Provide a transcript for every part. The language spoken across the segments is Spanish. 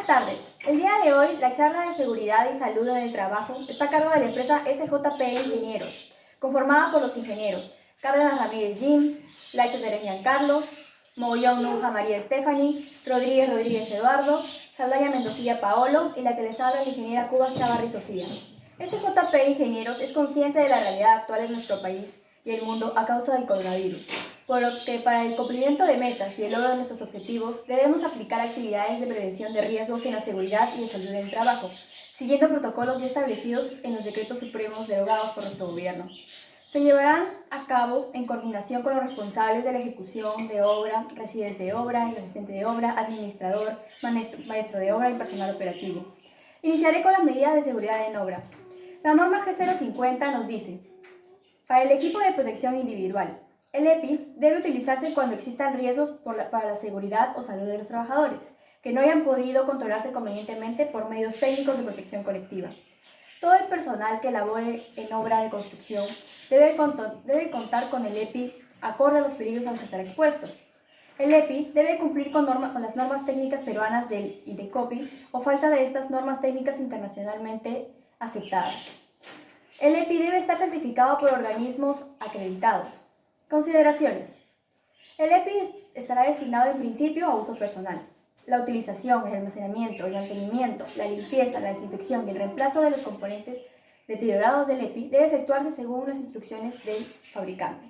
Buenas tardes. El día de hoy, la charla de seguridad y salud en el trabajo está a cargo de la empresa SJP Ingenieros, conformada por los ingenieros Cárdenas Ramírez Jim, Laisa Tereñán Carlos, Mogollón Nunja María Stephanie, Rodríguez Eduardo, Saldaña Mendocilla Paolo y la que les habla la ingeniera Cubas Chavarri Sofía. SJP Ingenieros es consciente de la realidad actual en nuestro país y el mundo a causa del coronavirus, por lo que para el cumplimiento de metas y el logro de nuestros objetivos debemos aplicar actividades de prevención de riesgos en la seguridad y de salud en el trabajo, siguiendo protocolos ya establecidos en los decretos supremos derogados por nuestro gobierno. Se llevarán a cabo en coordinación con los responsables de la ejecución de obra, residente de obra, el asistente de obra, administrador, maestro de obra y personal operativo. Iniciaré con las medidas de seguridad en obra. La norma G050 nos dice: para el equipo de protección individual, el EPI debe utilizarse cuando existan riesgos para la seguridad o salud de los trabajadores, que no hayan podido controlarse convenientemente por medios técnicos de protección colectiva. Todo el personal que labore en obra de construcción debe contar con el EPI acorde a los peligros a los que estará expuesto. El EPI debe cumplir con las normas técnicas peruanas del INDECOPI o falta de estas normas técnicas internacionalmente aceptadas. El EPI debe estar certificado por organismos acreditados. Consideraciones. El EPI estará destinado en principio a uso personal. La utilización, el almacenamiento, el mantenimiento, la limpieza, la desinfección y el reemplazo de los componentes deteriorados del EPI debe efectuarse según las instrucciones del fabricante.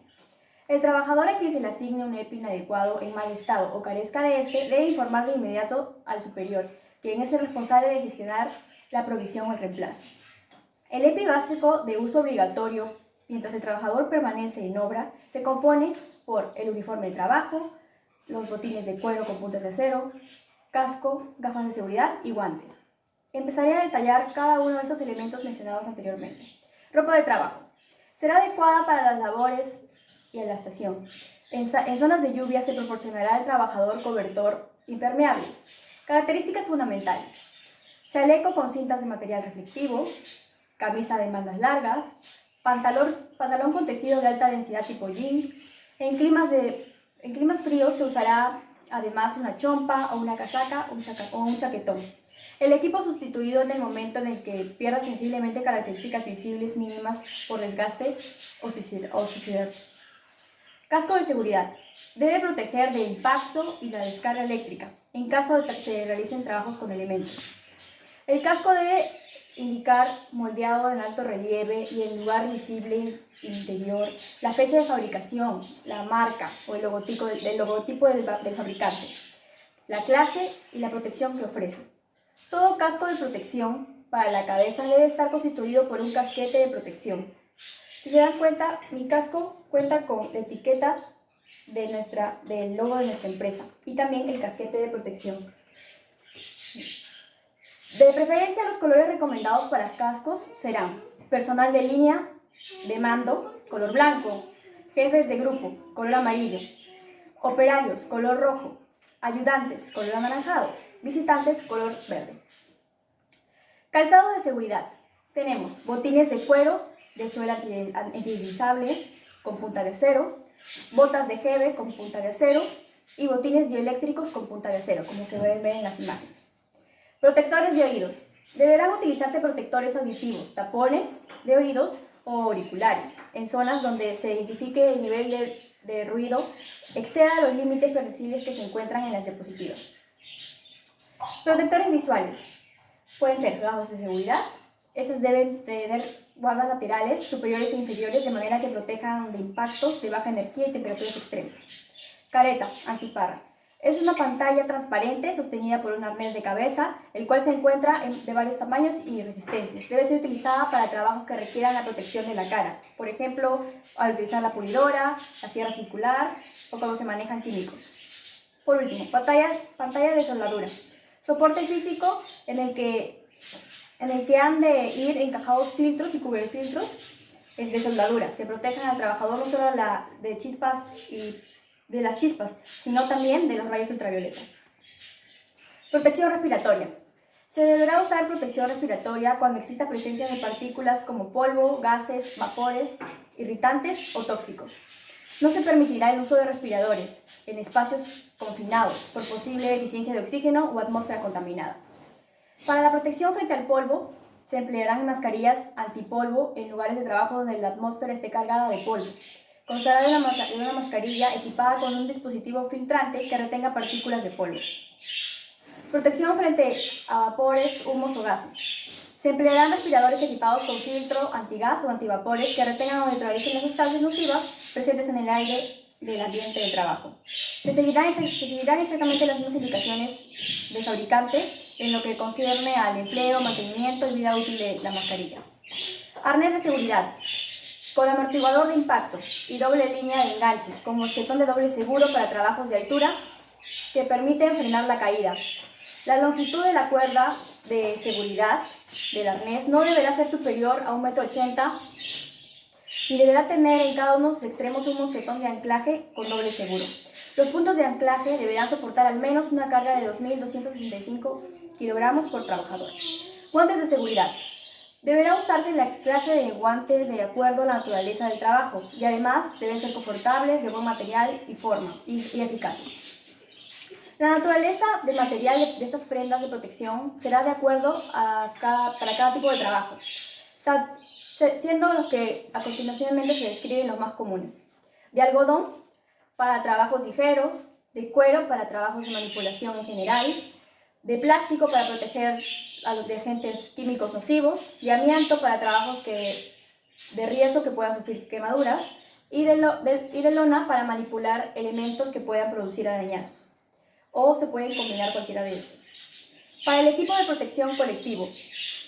El trabajador a quien se le asigne un EPI inadecuado, en mal estado o carezca de este, debe informar de inmediato al superior, quien es el responsable de gestionar la provisión o el reemplazo. El EPI básico de uso obligatorio, mientras el trabajador permanece en obra, se compone por el uniforme de trabajo, los botines de cuero con puntas de acero, casco, gafas de seguridad y guantes. Empezaré a detallar cada uno de esos elementos mencionados anteriormente. Ropa de trabajo. Será adecuada para las labores y en la estación. En zonas de lluvia se proporcionará al trabajador cobertor impermeable. Características fundamentales: chaleco con cintas de material reflectivo, camisa de mangas largas, pantalón con tejido de alta densidad tipo jean. En climas fríos se usará además una chompa o una casaca o un chaquetón. El equipo sustituido en el momento en el que pierda sensiblemente características visibles mínimas por desgaste o suciedad. Casco de seguridad. Debe proteger de impacto y la descarga eléctrica en caso de que se realicen trabajos con elementos. El casco debe indicar moldeado en alto relieve y en lugar visible interior la fecha de fabricación, la marca o el logotipo del fabricante, la clase y la protección que ofrece. Todo casco de protección para la cabeza debe estar constituido por un casquete de protección. Si se dan cuenta, mi casco cuenta con la etiqueta del logo de nuestra empresa y también el casquete de protección. De preferencia, los colores recomendados para cascos serán personal de línea, de mando, color blanco, jefes de grupo, color amarillo, operarios, color rojo, ayudantes, color anaranjado, visitantes, color verde. Calzado de seguridad. Tenemos botines de cuero de suela antideslizable con punta de acero, botas de jeve con punta de acero y botines dieléctricos con punta de acero, como se pueden ver en las imágenes. Protectores de oídos. Deberán utilizarse protectores auditivos, tapones de oídos o auriculares, en zonas donde se identifique el nivel de ruido exceda los límites permisibles que se encuentran en las diapositivas. Protectores visuales. Pueden ser gafas de seguridad. Esas deben tener guardas laterales, superiores e inferiores, de manera que protejan de impactos de baja energía y temperaturas extremas. Careta antiparra. Es una pantalla transparente sostenida por un arnés de cabeza, el cual se encuentra de varios tamaños y resistencias. Debe ser utilizada para trabajos que requieran la protección de la cara, por ejemplo, al utilizar la pulidora, la sierra circular o cuando se manejan químicos. Por último, pantalla de soldadura. Soporte físico en el que han de ir encajados filtros y cubierfiltros de soldadura que protejan al trabajador no solo de las chispas, sino también de los rayos ultravioleta. Protección respiratoria. Se deberá usar protección respiratoria cuando exista presencia de partículas como polvo, gases, vapores, irritantes o tóxicos. No se permitirá el uso de respiradores en espacios confinados por posible deficiencia de oxígeno o atmósfera contaminada. Para la protección frente al polvo, se emplearán mascarillas antipolvo en lugares de trabajo donde la atmósfera esté cargada de polvo. Constará de una mascarilla equipada con un dispositivo filtrante que retenga partículas de polvo. Protección frente a vapores, humos o gases. Se emplearán respiradores equipados con filtro antigas o antivapores que retengan o neutralicen las sustancias nocivas presentes en el aire del ambiente de trabajo. Se seguirán exactamente las mismas indicaciones del fabricante en lo que concierne al empleo, mantenimiento y vida útil de la mascarilla. Arnés de seguridad. Con amortiguador de impacto y doble línea de enganche, con mosquetón de doble seguro para trabajos de altura que permiten frenar la caída. La longitud de la cuerda de seguridad del arnés no deberá ser superior a 1,80 m y deberá tener en cada uno de sus extremos un mosquetón de anclaje con doble seguro. Los puntos de anclaje deberán soportar al menos una carga de 2.265 kg por trabajador. Guantes de seguridad. Deberá usarse la clase de guantes de acuerdo a la naturaleza del trabajo y además deben ser confortables, de buen material y forma y eficaces. La naturaleza del material de estas prendas de protección será de acuerdo para cada tipo de trabajo, siendo los que a continuación se describen los más comunes. De algodón para trabajos ligeros, de cuero para trabajos de manipulación en general, de plástico para proteger a los de agentes químicos nocivos, de amianto para trabajos de riesgo que puedan sufrir quemaduras y de lona para manipular elementos que puedan producir arañazos. O se pueden combinar cualquiera de estos. Para el equipo de protección colectivo,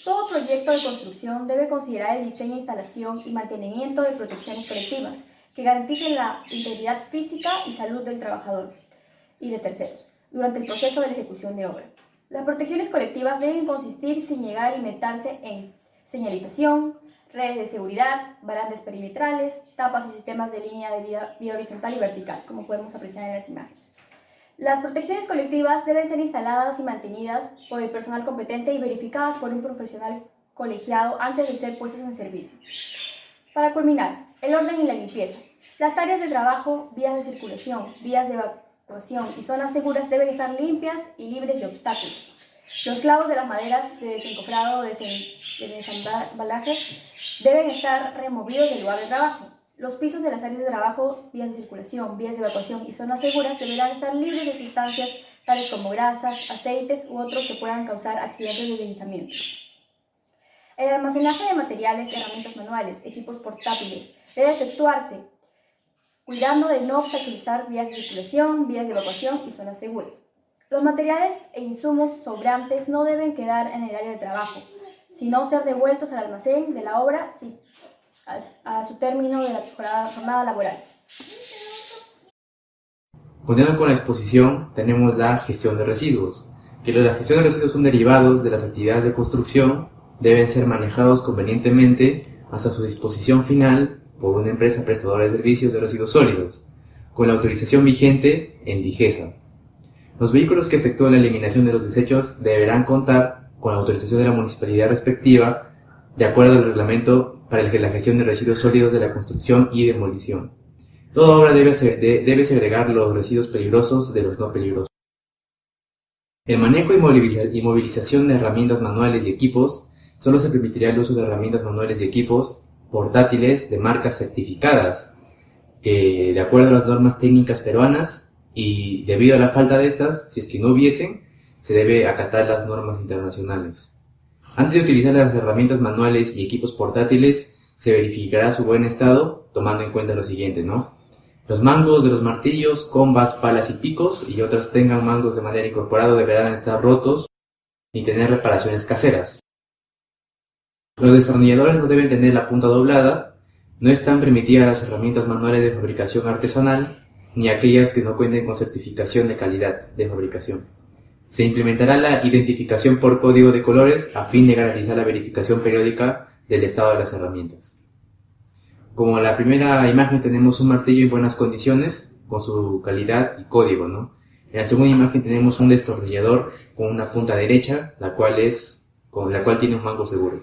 todo proyecto de construcción debe considerar el diseño, instalación y mantenimiento de protecciones colectivas que garanticen la integridad física y salud del trabajador y de terceros durante el proceso de la ejecución de obra. Las protecciones colectivas deben consistir sin llegar a alimentarse en señalización, redes de seguridad, barandas perimetrales, tapas y sistemas de línea de vía horizontal y vertical, como podemos apreciar en las imágenes. Las protecciones colectivas deben ser instaladas y mantenidas por el personal competente y verificadas por un profesional colegiado antes de ser puestas en servicio. Para culminar, el orden y la limpieza. Las áreas de trabajo, vías de circulación, vías de evacuación y zonas seguras deben estar limpias y libres de obstáculos. Los clavos de las maderas de desencofrado o de desembalaje deben estar removidos del lugar de trabajo. Los pisos de las áreas de trabajo, vías de circulación, vías de evacuación y zonas seguras deberán estar libres de sustancias tales como grasas, aceites u otros que puedan causar accidentes de deslizamiento. El almacenaje de materiales, herramientas manuales, equipos portátiles debe efectuarse cuidando de no obstaculizar vías de circulación, vías de evacuación y zonas seguras. Los materiales e insumos sobrantes no deben quedar en el área de trabajo, sino ser devueltos al almacén de la obra a su término de la jornada laboral. Continuando con la exposición, tenemos la gestión de residuos. Que la gestión de residuos son derivados de las actividades de construcción, deben ser manejados convenientemente hasta su disposición final por una empresa prestadora de servicios de residuos sólidos, con la autorización vigente en DIGESA. Los vehículos que efectúen la eliminación de los desechos deberán contar con la autorización de la municipalidad respectiva, de acuerdo al reglamento para la gestión de residuos sólidos de la construcción y demolición. Toda obra debe segregar los residuos peligrosos de los no peligrosos. El manejo y movilización de herramientas manuales y equipos. Solo se permitirá el uso de herramientas manuales y equipos portátiles de marcas certificadas, que de acuerdo a las normas técnicas peruanas, y debido a la falta de estas, si es que no hubiesen, se debe acatar las normas internacionales. Antes de utilizar las herramientas manuales y equipos portátiles, se verificará su buen estado, tomando en cuenta lo siguiente, ¿no? Los mangos de los martillos, combas, palas y picos, y otras tengan mangos de manera incorporada, deberán estar rotos y tener reparaciones caseras. Los destornilladores no deben tener la punta doblada, no están permitidas las herramientas manuales de fabricación artesanal, ni aquellas que no cuenten con certificación de calidad de fabricación. Se implementará la identificación por código de colores a fin de garantizar la verificación periódica del estado de las herramientas. Como en la primera imagen tenemos un martillo en buenas condiciones, con su calidad y código, ¿no? En la segunda imagen tenemos un destornillador con una punta derecha, la cual tiene un mango seguro.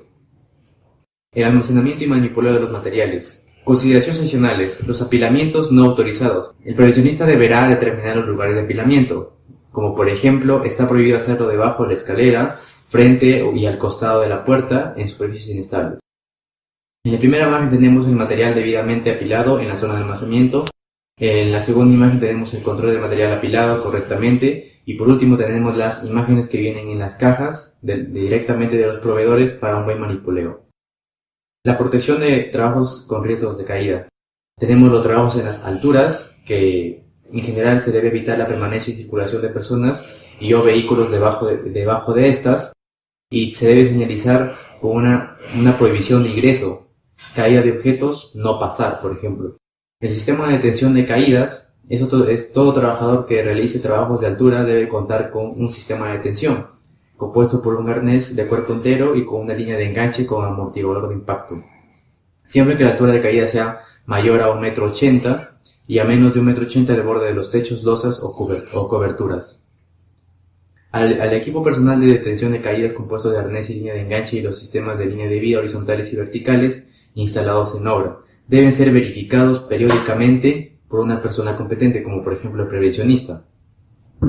El almacenamiento y manipulado de los materiales. Consideraciones adicionales. Los apilamientos no autorizados. El profesionista deberá determinar los lugares de apilamiento, como por ejemplo, está prohibido hacerlo debajo de la escalera, frente y al costado de la puerta en superficies inestables. En la primera imagen tenemos el material debidamente apilado en la zona de almacenamiento. En la segunda imagen tenemos el control del material apilado correctamente. Y por último tenemos las imágenes que vienen en las cajas directamente de los proveedores para un buen manipuleo. La protección de trabajos con riesgos de caída. Tenemos los trabajos en las alturas, que en general se debe evitar la permanencia y circulación de personas y o vehículos debajo de estas, y se debe señalizar con una prohibición de ingreso. Caída de objetos, no pasar, por ejemplo. El sistema de detención de caídas es todo trabajador que realice trabajos de altura debe contar con un sistema de detención, compuesto por un arnés de cuerpo entero y con una línea de enganche con amortiguador de impacto. Siempre que la altura de caída sea mayor a 1,80 m y a menos de 1,80 m del borde de los techos, losas o coberturas. Al equipo personal de detención de caídas compuesto de arnés y línea de enganche y los sistemas de línea de vida horizontales y verticales instalados en obra deben ser verificados periódicamente por una persona competente, como por ejemplo el prevencionista.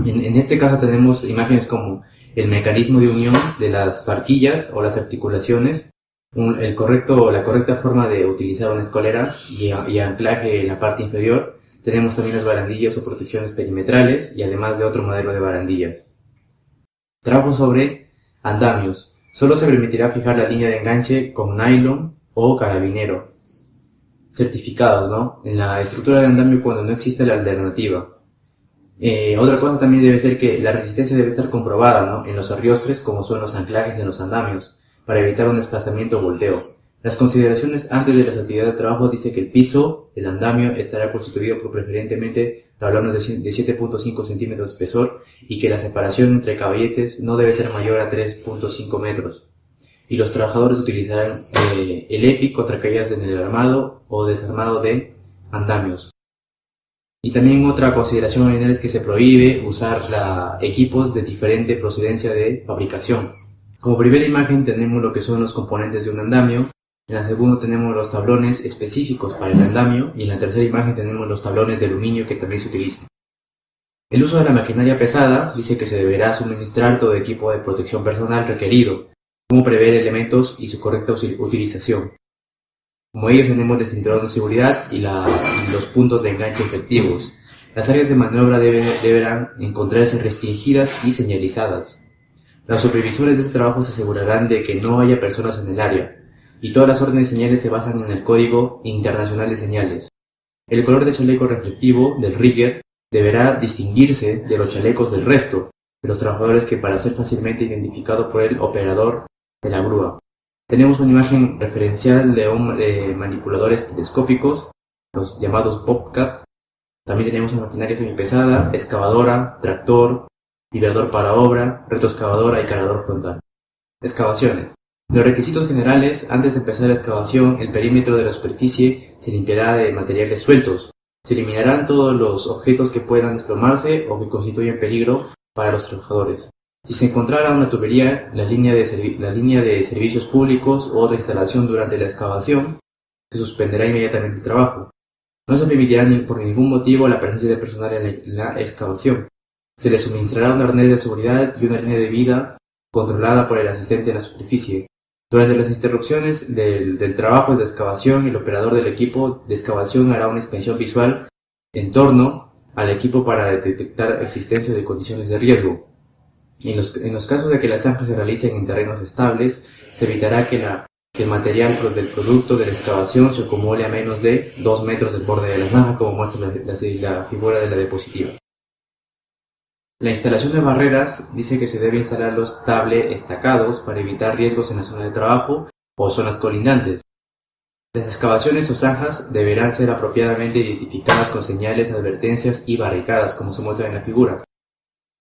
En este caso tenemos imágenes como el mecanismo de unión de las barquillas o las articulaciones, la correcta forma de utilizar una escolera y anclaje en la parte inferior. Tenemos también las barandillas o protecciones perimetrales y además de otro modelo de barandillas. Trabajo sobre andamios. Solo se permitirá fijar la línea de enganche con nylon o carabinero. Certificados, ¿no? En la estructura de andamio cuando no existe la alternativa. Otra cosa también debe ser que la resistencia debe estar comprobada, ¿no? En los arriostres, como son los anclajes en los andamios, para evitar un desplazamiento o volteo. Las consideraciones antes de las actividades de trabajo dice que el piso del andamio estará constituido por preferentemente tablones de 7.5 centímetros de espesor y que la separación entre caballetes no debe ser mayor a 3.5 metros. Y los trabajadores utilizarán el EPI contra caídas en el armado o desarmado de andamios. Y también otra consideración original es que se prohíbe usar equipos de diferente procedencia de fabricación. Como primera imagen tenemos lo que son los componentes de un andamio, en la segunda tenemos los tablones específicos para el andamio y en la tercera imagen tenemos los tablones de aluminio que también se utilizan. El uso de la maquinaria pesada dice que se deberá suministrar todo equipo de protección personal requerido, como prever elementos y su correcta utilización. Como ellos tenemos el cinturón de seguridad y los puntos de enganche efectivos. Las áreas de maniobra deberán encontrarse restringidas y señalizadas. Los supervisores de este trabajo se asegurarán de que no haya personas en el área, y todas las órdenes de señales se basan en el Código Internacional de Señales. El color del chaleco reflectivo del rigger deberá distinguirse de los chalecos del resto de los trabajadores que para ser fácilmente identificado por el operador de la grúa. Tenemos una imagen referencial de manipuladores telescópicos, los llamados Bobcat. También tenemos una maquinaria semipesada, excavadora, tractor, vibrador para obra, retroexcavadora y cargador frontal. Excavaciones. Los requisitos generales: antes de empezar la excavación, el perímetro de la superficie se limpiará de materiales sueltos. Se eliminarán todos los objetos que puedan desplomarse o que constituyan peligro para los trabajadores. Si se encontrara una tubería, la línea de servicios públicos o otra instalación durante la excavación, se suspenderá inmediatamente el trabajo. No se permitirá por ningún motivo la presencia de personal en la excavación. Se le suministrará un arnés de seguridad y una línea de vida controlada por el asistente en la superficie. Durante las interrupciones del trabajo de excavación, el operador del equipo de excavación hará una inspección visual en torno al equipo para detectar existencia de condiciones de riesgo. En los casos de que las zanjas se realicen en terrenos estables, se evitará que el material del producto de la excavación se acumule a menos de 2 metros del borde de la zanja, como muestra la figura de la diapositiva. La instalación de barreras dice que se debe instalar los cable estacados para evitar riesgos en la zona de trabajo o zonas colindantes. Las excavaciones o zanjas deberán ser apropiadamente identificadas con señales, advertencias y barricadas, como se muestra en la figura.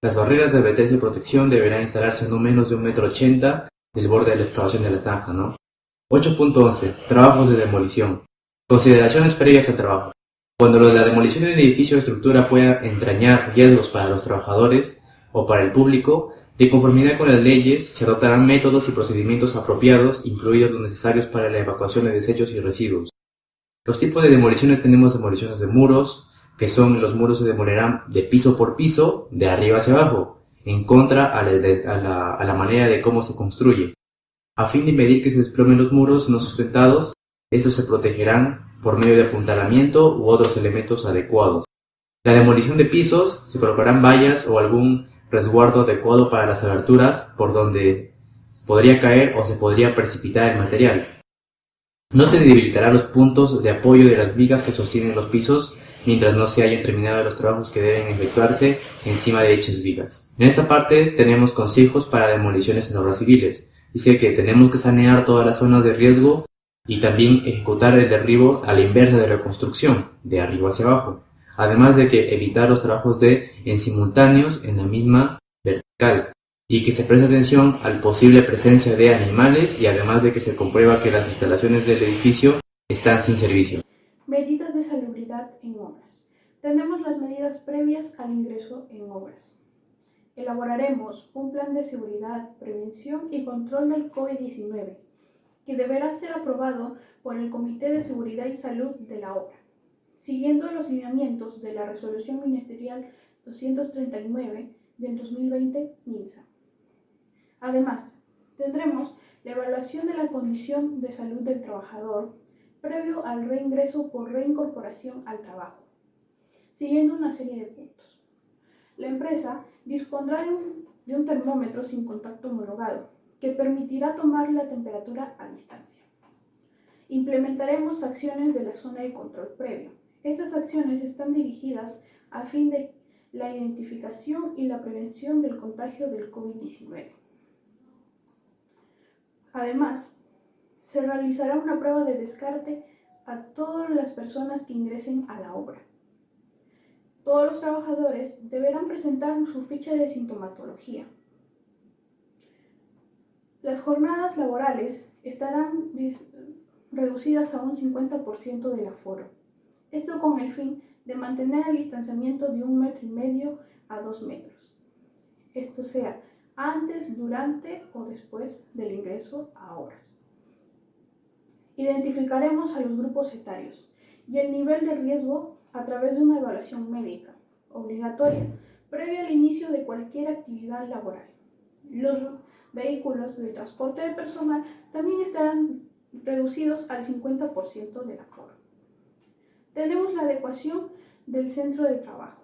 Las barreras de advertencia y protección deberán instalarse no menos de 1,80 m del borde de la excavación de la zanja, ¿no? 8.11. Trabajos de demolición. Consideraciones previas al trabajo. Cuando la demolición de un edificio o estructura pueda entrañar riesgos para los trabajadores o para el público, de conformidad con las leyes, se adoptarán métodos y procedimientos apropiados, incluidos los necesarios para la evacuación de desechos y residuos. Los tipos de demoliciones: tenemos demoliciones de muros, que los muros se demolirán de piso por piso, de arriba hacia abajo, en contra a la manera de cómo se construye. A fin de impedir que se desplomen los muros no sustentados, estos se protegerán por medio de apuntalamiento u otros elementos adecuados. La demolición de pisos, se colocarán vallas o algún resguardo adecuado para las aberturas por donde podría caer o se podría precipitar el material. No se debilitarán los puntos de apoyo de las vigas que sostienen los pisos mientras no se hayan terminado los trabajos que deben efectuarse encima de dichas vigas. En esta parte tenemos consejos para demoliciones en obras civiles. Dice que tenemos que sanear todas las zonas de riesgo y también ejecutar el derribo a la inversa de la construcción, de arriba hacia abajo. Además de que evitar los trabajos en simultáneos en la misma vertical y que se preste atención a la posible presencia de animales y además de que se comprueba que las instalaciones del edificio están sin servicio. Medidas de salubridad en obras. Tenemos las medidas previas al ingreso en obras. Elaboraremos un plan de seguridad, prevención y control del COVID-19 que deberá ser aprobado por el Comité de Seguridad y Salud de la obra, siguiendo los lineamientos de la Resolución Ministerial 239 del 2020 MINSA. Además, tendremos la evaluación de la condición de salud del trabajador previo al reingreso por reincorporación al trabajo, siguiendo una serie de puntos. La empresa dispondrá de un termómetro sin contacto homologado que permitirá tomar la temperatura a distancia. Implementaremos acciones de la zona de control previo. Estas acciones están dirigidas a fin de la identificación y la prevención del contagio del COVID-19. Además, se realizará una prueba de descarte a todas las personas que ingresen a la obra. Todos los trabajadores deberán presentar su ficha de sintomatología. Las jornadas laborales estarán reducidas a un 50% del aforo. Esto con el fin de mantener el distanciamiento de 1,5 metros a 2 metros. Esto sea antes, durante o después del ingreso a obras. Identificaremos a los grupos etarios y el nivel de riesgo a través de una evaluación médica obligatoria previo al inicio de cualquier actividad laboral. Los vehículos de transporte de personal también estarán reducidos al 50% del aforo. Tenemos la adecuación del centro de trabajo.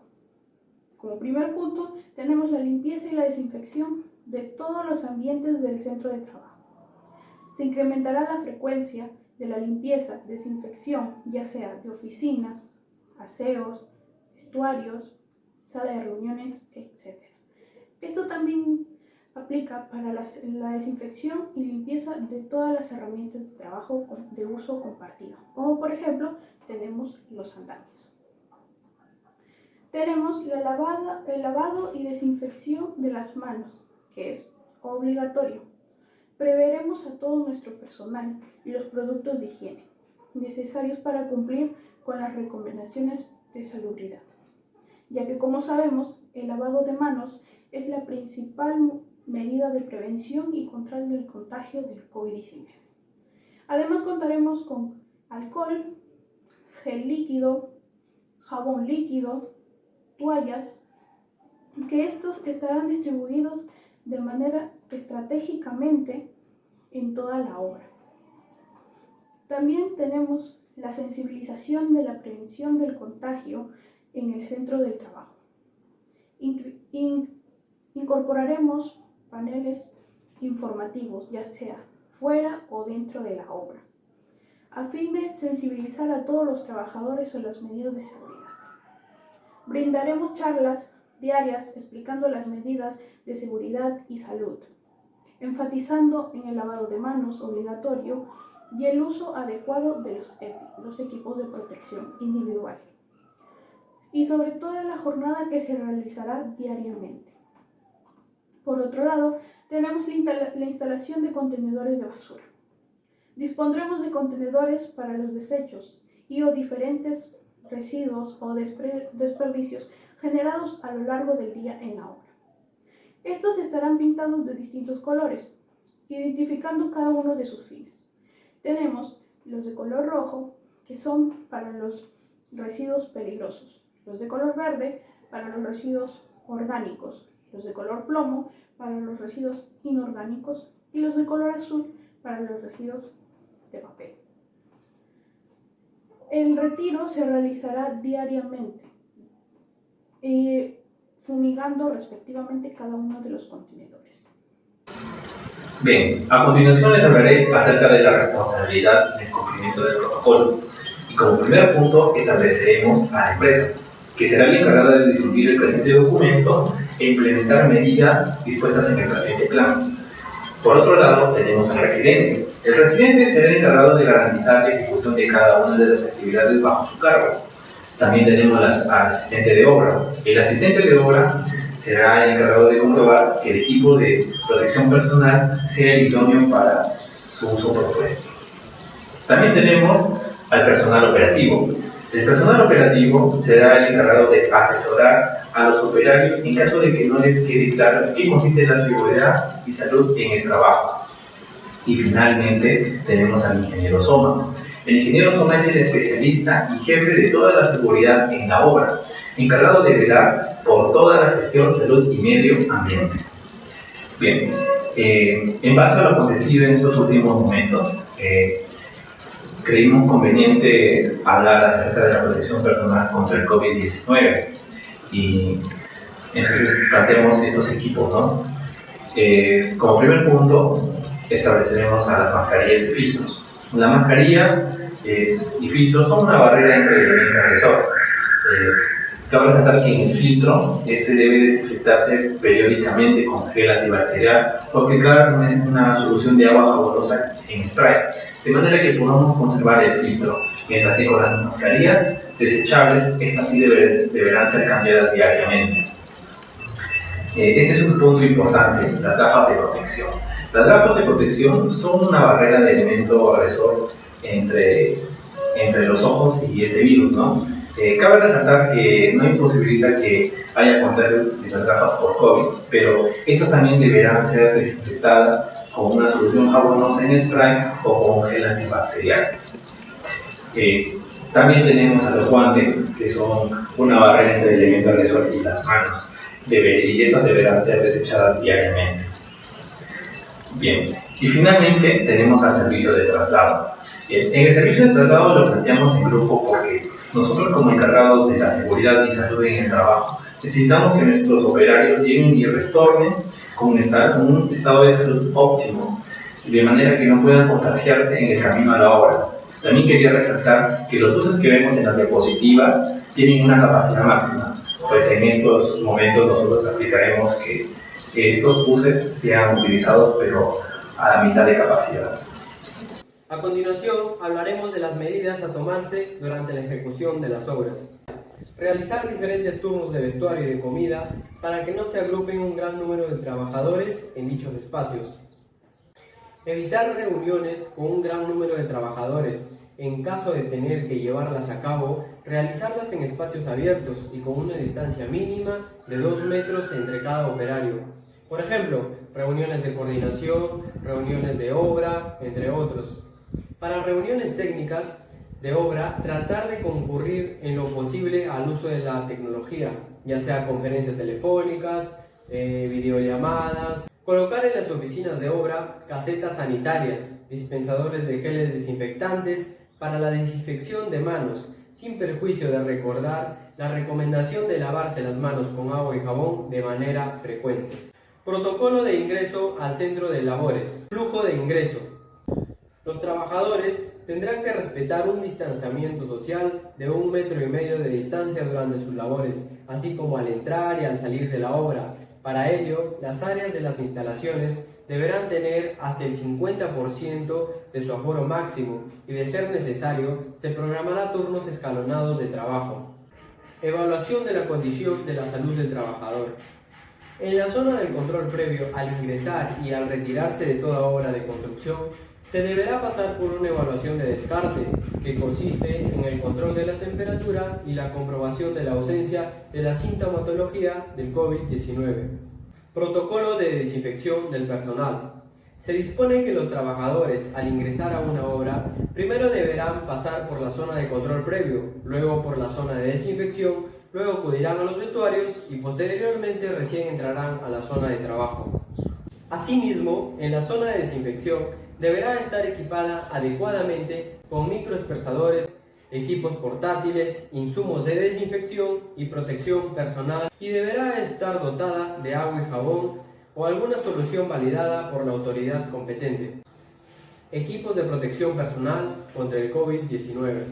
Como primer punto, tenemos la limpieza y la desinfección de todos los ambientes del centro de trabajo. Se incrementará la frecuencia de la limpieza, desinfección, ya sea de oficinas, aseos, vestuarios, sala de reuniones, etc. Esto también aplica para la desinfección y limpieza de todas las herramientas de trabajo de uso compartido, como por ejemplo tenemos los andamios. Tenemos el lavado y desinfección de las manos, que es obligatorio. Preveremos a todo nuestro personal y los productos de higiene necesarios para cumplir con las recomendaciones de salubridad, ya que como sabemos, el lavado de manos es la principal medida de prevención y control del contagio del COVID-19. Además contaremos con alcohol, gel líquido, jabón líquido, toallas, que estos estarán distribuidos de manera estratégicamente en toda la obra. También tenemos la sensibilización de la prevención del contagio en el centro del trabajo. Incorporaremos paneles informativos, ya sea fuera o dentro de la obra, a fin de sensibilizar a todos los trabajadores sobre las medidas de seguridad. Brindaremos charlas diarias explicando las medidas de seguridad y salud, enfatizando en el lavado de manos obligatorio y el uso adecuado de los equipos de protección individual, y sobre todo en la jornada que se realizará diariamente. Por otro lado, tenemos la instalación de contenedores de basura. Dispondremos de contenedores para los desechos y o diferentes residuos o desperdicios generados a lo largo del día en la obra. Estos estarán pintados de distintos colores, identificando cada uno de sus fines. Tenemos los de color rojo, que son para los residuos peligrosos, los de color verde para los residuos orgánicos, los de color plomo para los residuos inorgánicos y los de color azul para los residuos de papel. El retiro se realizará diariamente, fumigando respectivamente cada uno de los contenedores. Bien, a continuación les hablaré acerca de la responsabilidad del cumplimiento del protocolo. Y como primer punto estableceremos a la empresa, que será la encargada de difundir el presente documento e implementar medidas dispuestas en el presente plan. Por otro lado, tenemos al residente. El residente será el encargado de garantizar la ejecución de cada una de las actividades bajo su cargo. También tenemos al asistente de obra. El asistente de obra será el encargado de comprobar que el equipo de protección personal sea el idóneo para su uso propuesto. También tenemos al personal operativo. El personal operativo será el encargado de asesorar a los operarios en caso de que no les quede claro en qué consiste la seguridad y salud en el trabajo. Y finalmente tenemos al ingeniero SOMA. El ingeniero SOMA es el especialista y jefe de toda la seguridad en la obra, encargado de velar por toda la gestión, salud y medio ambiente. Bien, en base a lo acontecido en estos últimos momentos, creímos conveniente hablar acerca de la protección personal contra el COVID-19 y entonces planteamos estos equipos, ¿no? Como primer punto, estableceremos a las mascarillas y filtros. Las mascarillas y filtros son una barrera entre el elemento agresor. Cabe resaltar que en el filtro debe desinfectarse periódicamente con gel antibacterial o aplicar una solución de agua jabonosa en spray, de manera que podamos conservar el filtro, mientras que con las mascarillas desechables, estas sí deberán ser cambiadas diariamente. Este es un punto importante, las gafas de protección. Las gafas de protección son una barrera de elemento agresor entre los ojos y este virus, ¿no? Cabe resaltar que no imposibilita que haya contagio de las gafas por COVID, pero estas también deberán ser desinfectadas con una solución jabonosa en spray o con gel antibacterial. También tenemos a los guantes, que son una barrera entre el elemento agresor y las manos, y estas deberán ser desechadas diariamente. Bien, y finalmente tenemos al servicio de traslado. En el servicio de traslado lo planteamos en grupo porque nosotros, como encargados de la seguridad y salud en el trabajo, necesitamos que nuestros operarios lleguen y retornen con un estado de salud óptimo, de manera que no puedan contagiarse en el camino a la obra. También quería resaltar que los buses que vemos en las diapositivas tienen una capacidad máxima, pues en estos momentos nosotros aplicaremos que estos buses sean utilizados pero a la mitad de capacidad. A continuación, hablaremos de las medidas a tomarse durante la ejecución de las obras. Realizar diferentes turnos de vestuario y de comida para que no se agrupen un gran número de trabajadores en dichos espacios. Evitar reuniones con un gran número de trabajadores. En caso de tener que llevarlas a cabo, realizarlas en espacios abiertos y con una distancia mínima de 2 metros entre cada operario. Por ejemplo, reuniones de coordinación, reuniones de obra, entre otros. Para reuniones técnicas de obra, tratar de concurrir en lo posible al uso de la tecnología, ya sea conferencias telefónicas, videollamadas. Colocar en las oficinas de obra casetas sanitarias, dispensadores de geles desinfectantes para la desinfección de manos, sin perjuicio de recordar la recomendación de lavarse las manos con agua y jabón de manera frecuente. Protocolo de ingreso al centro de labores. Flujo de ingreso. Los trabajadores tendrán que respetar un distanciamiento social de 1,5 metros de distancia durante sus labores, así como al entrar y al salir de la obra. Para ello, las áreas de las instalaciones deberán tener hasta el 50% de su aforo máximo y, de ser necesario, se programará turnos escalonados de trabajo. Evaluación de la condición de la salud del trabajador. En la zona del control previo, al ingresar y al retirarse de toda obra de construcción, se deberá pasar por una evaluación de descarte, que consiste en el control de la temperatura y la comprobación de la ausencia de la sintomatología del COVID-19. Protocolo de desinfección del personal. Se dispone que los trabajadores, al ingresar a una obra, primero deberán pasar por la zona de control previo, luego por la zona de desinfección, luego acudirán a los vestuarios y posteriormente recién entrarán a la zona de trabajo. Asimismo, en la zona de desinfección deberá estar equipada adecuadamente con microaspersadores, equipos portátiles, insumos de desinfección y protección personal, y deberá estar dotada de agua y jabón o alguna solución validada por la autoridad competente. Equipos de protección personal contra el COVID-19.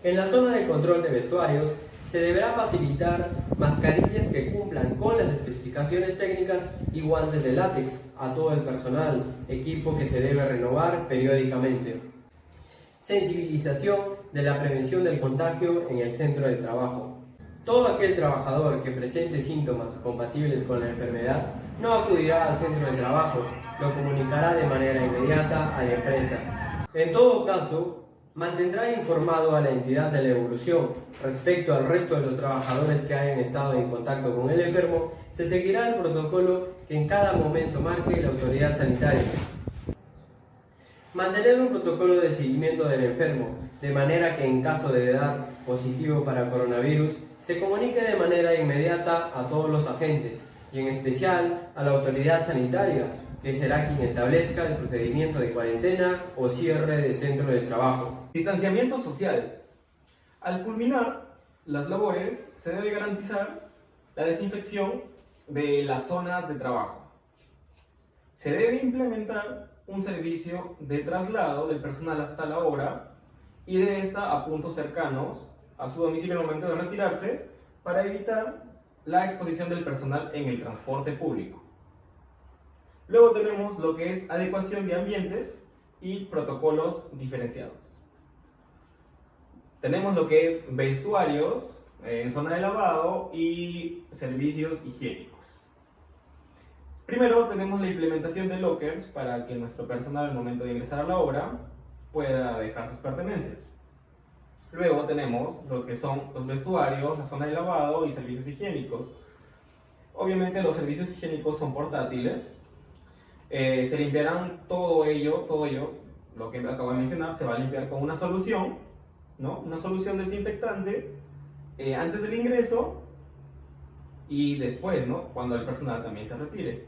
En la zona de control de vestuarios se deberá facilitar mascarillas que cumplan con las especificaciones técnicas y guantes de látex a todo el personal, equipo que se debe renovar periódicamente. Sensibilización de la prevención del contagio en el centro de trabajo. Todo aquel trabajador que presente síntomas compatibles con la enfermedad no acudirá al centro de trabajo, lo comunicará de manera inmediata a la empresa. En todo caso, mantendrá informado a la entidad de la evolución. Respecto al resto de los trabajadores que hayan estado en contacto con el enfermo, se seguirá el protocolo que en cada momento marque la autoridad sanitaria. Mantener un protocolo de seguimiento del enfermo, de manera que en caso de dar positivo para coronavirus, se comunique de manera inmediata a todos los agentes, y en especial a la autoridad sanitaria, que será quien establezca el procedimiento de cuarentena o cierre de centro de trabajo. Distanciamiento social. Al culminar las labores, se debe garantizar la desinfección de las zonas de trabajo. Se debe implementar un servicio de traslado del personal hasta la obra y de esta a puntos cercanos a su domicilio al momento de retirarse para evitar la exposición del personal en el transporte público. Luego tenemos lo que es adecuación de ambientes y protocolos diferenciados. Tenemos lo que es vestuarios en zona de lavado y servicios higiénicos. Primero tenemos la implementación de lockers para que nuestro personal al momento de ingresar a la obra pueda dejar sus pertenencias. Luego tenemos lo que son los vestuarios, la zona de lavado y servicios higiénicos. Obviamente los servicios higiénicos son portátiles. Se limpiarán todo ello, lo que acabo de mencionar, se va a limpiar con una solución, ¿no? Una solución desinfectante antes del ingreso y después, ¿no? Cuando el personal también se retire.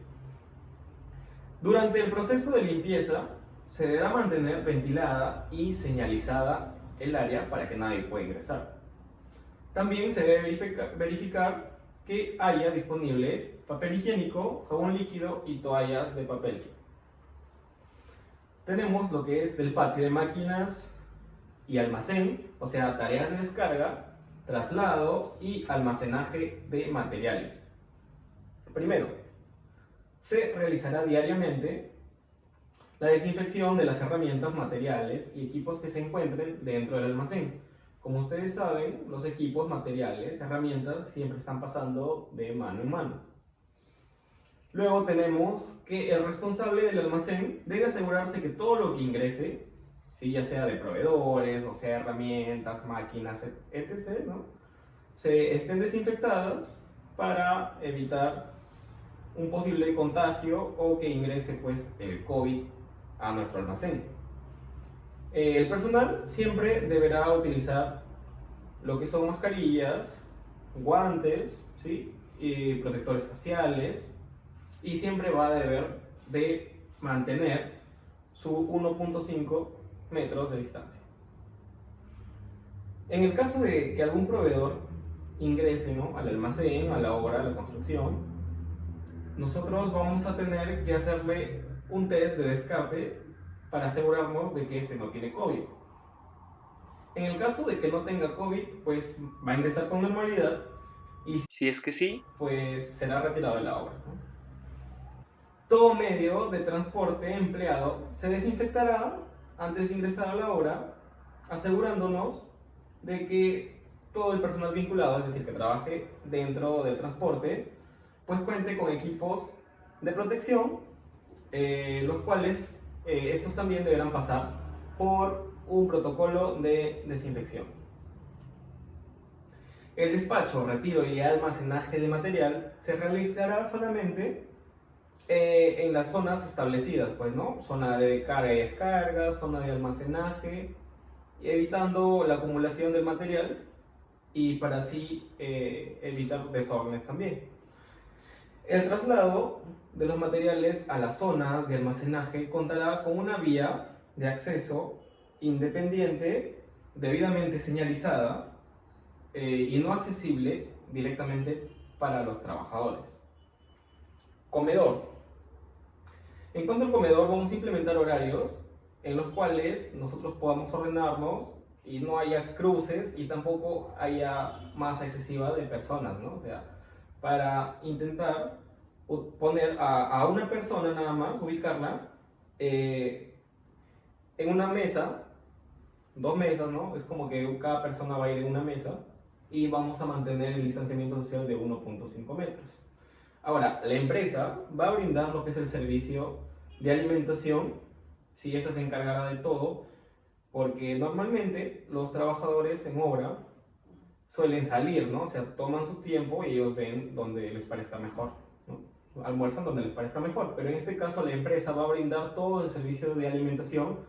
Durante el proceso de limpieza se deberá mantener ventilada y señalizada el área para que nadie pueda ingresar. También se debe verificar que haya disponible papel higiénico, jabón líquido y toallas de papel. Tenemos lo que es del patio de máquinas y almacén, o sea, tareas de descarga, traslado y almacenaje de materiales. Primero, se realizará diariamente la desinfección de las herramientas, materiales y equipos que se encuentren dentro del almacén. Como ustedes saben, los equipos, materiales, herramientas siempre están pasando de mano en mano. Luego tenemos que el responsable del almacén debe asegurarse que todo lo que ingrese, ¿sí? Ya sea de proveedores, o sea herramientas, máquinas, etc., ¿no? Se estén desinfectadas para evitar un posible contagio o que ingrese pues el COVID a nuestro almacén. El personal siempre deberá utilizar lo que son mascarillas, guantes, ¿sí? Y protectores faciales, y siempre va a deber de mantener su 1.5 metros de distancia. En el caso de que algún proveedor ingrese, ¿no? al almacén, a la obra, a la construcción, nosotros vamos a tener que hacerle un test de descarte para asegurarnos de que este no tiene COVID. En el caso de que no tenga COVID, pues va a ingresar con normalidad y si es que sí, pues será retirado de la obra, ¿no? Todo medio de transporte empleado se desinfectará antes de ingresar a la obra, asegurándonos de que todo el personal vinculado, es decir, que trabaje dentro del transporte, pues cuente con equipos de protección, los cuales estos también deberán pasar por un protocolo de desinfección. El despacho, retiro y almacenaje de material se realizará solamente en las zonas establecidas, pues, ¿no? Zona de carga y descarga, zona de almacenaje, evitando la acumulación del material y para así evitar desórdenes también. El traslado de los materiales a la zona de almacenaje contará con una vía de acceso independiente, debidamente señalizada y no accesible directamente para los trabajadores. Comedor. En cuanto al comedor, vamos a implementar horarios en los cuales nosotros podamos ordenarnos y no haya cruces y tampoco haya masa excesiva de personas, ¿no? O sea, para intentar poner a una persona nada más, ubicarla en una mesa, 2 mesas, ¿no? Es como que cada persona va a ir en una mesa y vamos a mantener el distanciamiento social de 1.5 metros. Ahora, la empresa va a brindar lo que es el servicio de alimentación, si esta se encargará de todo, porque normalmente los trabajadores en obra suelen salir, ¿no? O sea, toman su tiempo y ellos ven donde les parezca mejor, ¿no? Almuerzan donde les parezca mejor, pero en este caso la empresa va a brindar todo el servicio de alimentación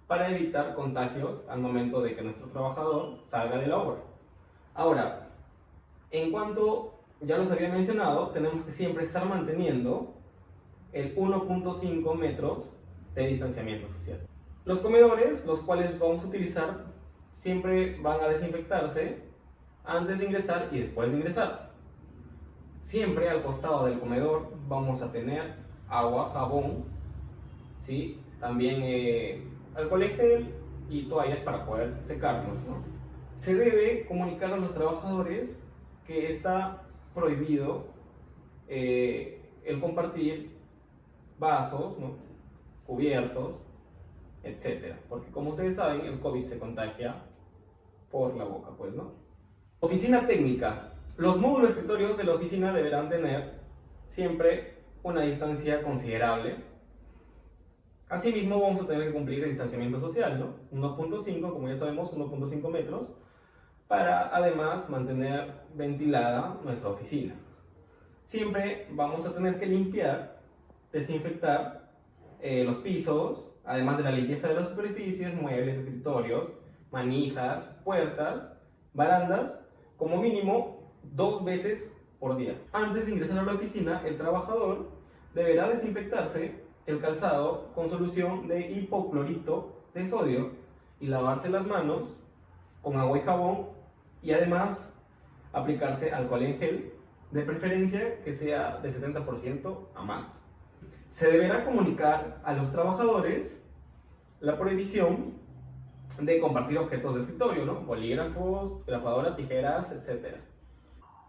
para evitar contagios al momento de que nuestro trabajador salga de la obra. Ahora, en cuanto ya los había mencionado, tenemos que siempre estar manteniendo el 1.5 metros de distanciamiento social. Los comedores, los cuales vamos a utilizar, siempre van a desinfectarse antes de ingresar y después de ingresar. Siempre al costado del comedor vamos a tener agua, jabón, ¿sí? También alcohol en gel y toallas para poder secarnos, ¿no? Se debe comunicar a los trabajadores que está prohibido el compartir vasos, ¿no? Cubiertos, etc. Porque como ustedes saben, el COVID se contagia por la boca, pues, ¿no? Oficina técnica. Los módulos escritorios de la oficina deberán tener siempre una distancia considerable. Asimismo, vamos a tener que cumplir el distanciamiento social, ¿no? 1.5, como ya sabemos, 1.5 metros, para además mantener ventilada nuestra oficina. Siempre vamos a tener que limpiar, desinfectar los pisos, además de la limpieza de las superficies, muebles, escritorios, manijas, puertas, barandas, como mínimo 2 veces por día. Antes de ingresar a la oficina, el trabajador deberá desinfectarse el calzado con solución de hipoclorito de sodio y lavarse las manos con agua y jabón y además aplicarse alcohol en gel, de preferencia que sea de 70% a más. Se deberá comunicar a los trabajadores la prohibición de compartir objetos de escritorio, ¿no? Bolígrafos, grafadora, tijeras, etc.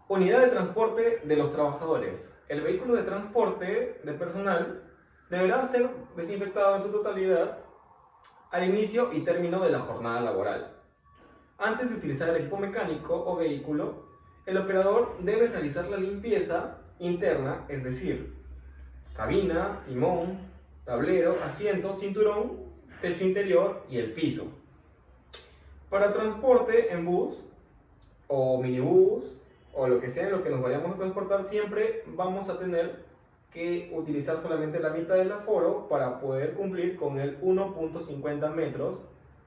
Unidad de transporte de los trabajadores. El vehículo de transporte de personal deberá ser desinfectado en su totalidad al inicio y término de la jornada laboral. Antes de utilizar el equipo mecánico o vehículo, el operador debe realizar la limpieza interna, es decir, cabina, timón, tablero, asiento, cinturón, techo interior y el piso. Para transporte en bus o minibús o lo que sea en lo que nos vayamos a transportar, siempre vamos a tener que utilizar solamente la mitad del aforo para poder cumplir con el 1.50 metros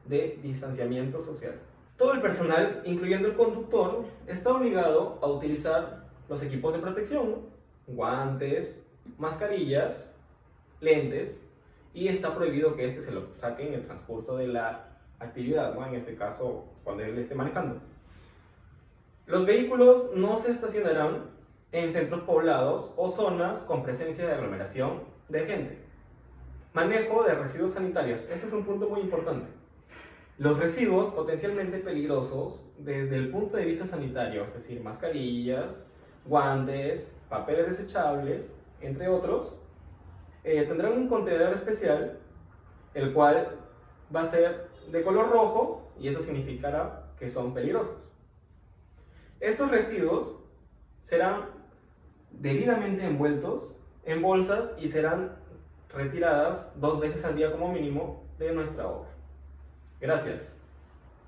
de distanciamiento social. Todo el personal, incluyendo el conductor, está obligado a utilizar los equipos de protección, guantes, mascarillas, lentes, y está prohibido que se lo saquen en el transcurso de la actividad, ¿no? En este caso, cuando él esté manejando. Los vehículos no se estacionarán en centros poblados o zonas con presencia de aglomeración de gente. Manejo de residuos sanitarios. Este es un punto muy importante. Los residuos potencialmente peligrosos desde el punto de vista sanitario, es decir, mascarillas, guantes, papeles desechables, entre otros, tendrán un contenedor especial, el cual va a ser de color rojo y eso significará que son peligrosos. Estos residuos serán debidamente envueltos en bolsas y serán retiradas 2 veces al día como mínimo de nuestra obra. Gracias.